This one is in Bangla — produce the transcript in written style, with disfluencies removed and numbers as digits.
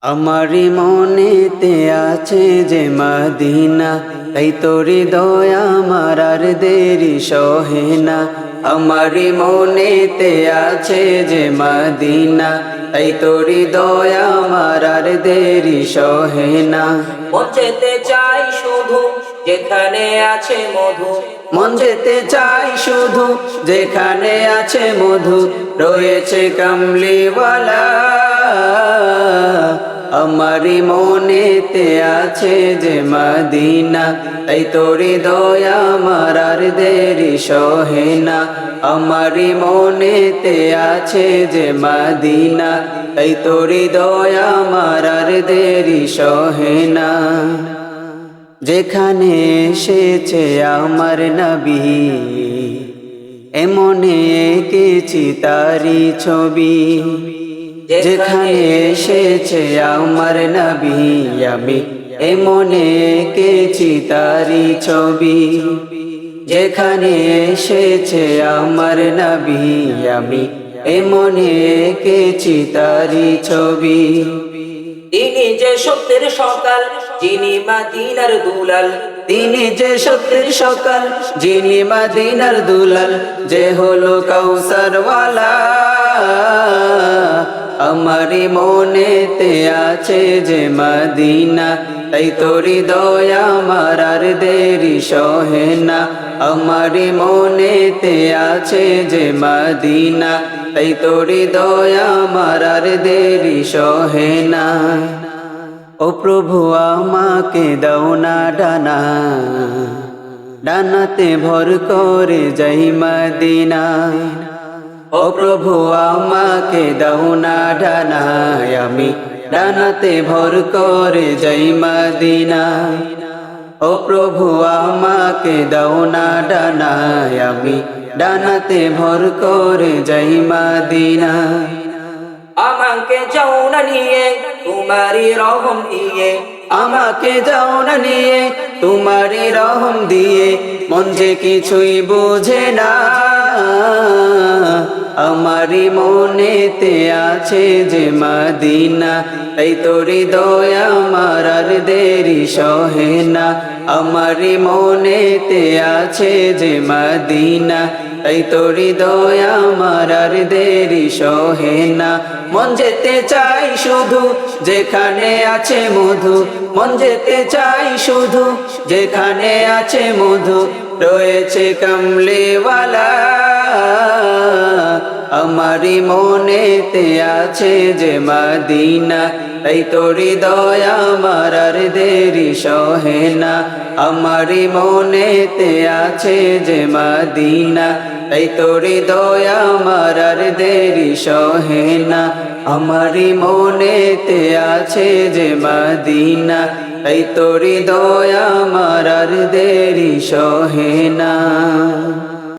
আমারি মনেতে আছে যে মদিনা, তাই তোরি দয়া আমার আর দেরি সহে না। আমারি মনেতে আছে যে মদিনা, তাই তোরি দয়া আমার আর দেরি সহে না। মন যেতে চাই শুধু যেখানে আছে মধু, মন যেতে চাই শুধু যেখানে আছে মধু, রয়েছে কামলিওয়ালা। আমারি মনেতে আছে যে মদিনা, তাই তোরি দয়া আমার আর দেরি সহে না। আমারি মনেতে আছে যে মদিনা, তাই তোরি দয়া আমার আর দেরি সহে না। যেখানে এসেছে আমার নবী, এমনে এঁকেছি তারি ছবি। যেখানে এসেছে আমার নবী, আমি এমনে এঁকেছি তারি ছবি। যেখানে এসেছে আমার নবী, আমি এমনে এঁকেছি তারি ছবি। তিনি যে সত্যের সকাল, যিনি মদিনার দুলাল। তিনি যে সত্যের সকাল, যিনি মদিনার দুলাল, যে হলো কাউসারওয়ালা। আমারি মনেতে আছে যে মদিনা, তাই তোরি দয়া আমার আর দেরি সহে না। আমারি মনেতে আছে যে মদিনা, তাই তোরি দয়া আমার আর দেরি সহে না। ও প্রভু আমাকে দাও না ডানা, ডানাতে ভর করে যাই মদিনা। ও প্রভু আমাকে দাও না ডানা, আমি ডানাতে ভর করে যাই মদিনা। ও প্রভু আমাকে দাও না ডানা, আমি ডানাতে ভর করে যাই মদিনা। আমাকে যাও না নিয়ে তোমারি রহম দিয়ে, আমাকে যাও না নিয়ে তোমারি রহম দিয়ে, মন যে কিছুই বোঝে না। আমারি মনেতে আছে যে মদিনা, তাই তোরি দয়া আমার আর দেরি সহে না। আমারি মনেতে আছে যে মদিনা, তাই তোরি দয়া আমার আর দেরি সহে না। মন যেতে চাই শুধু যেখানে আছে মধু, মন যেতে চাই শুধু যেখানে আছে মধু, রয়েছে কামলিওয়ালা। আমারি মনেতে আছে যে মদিনা, তাই তোরি দয়া আমার আর দেরি সহে না। আমারি মনেতে আছে যে মদিনা, তাই তোরি দয়া আমার আর দেরি সহে না। আমারি মনেতে আছে যে মদিনা, তাই তোরি দয়া আমার আর দেরি সহে না।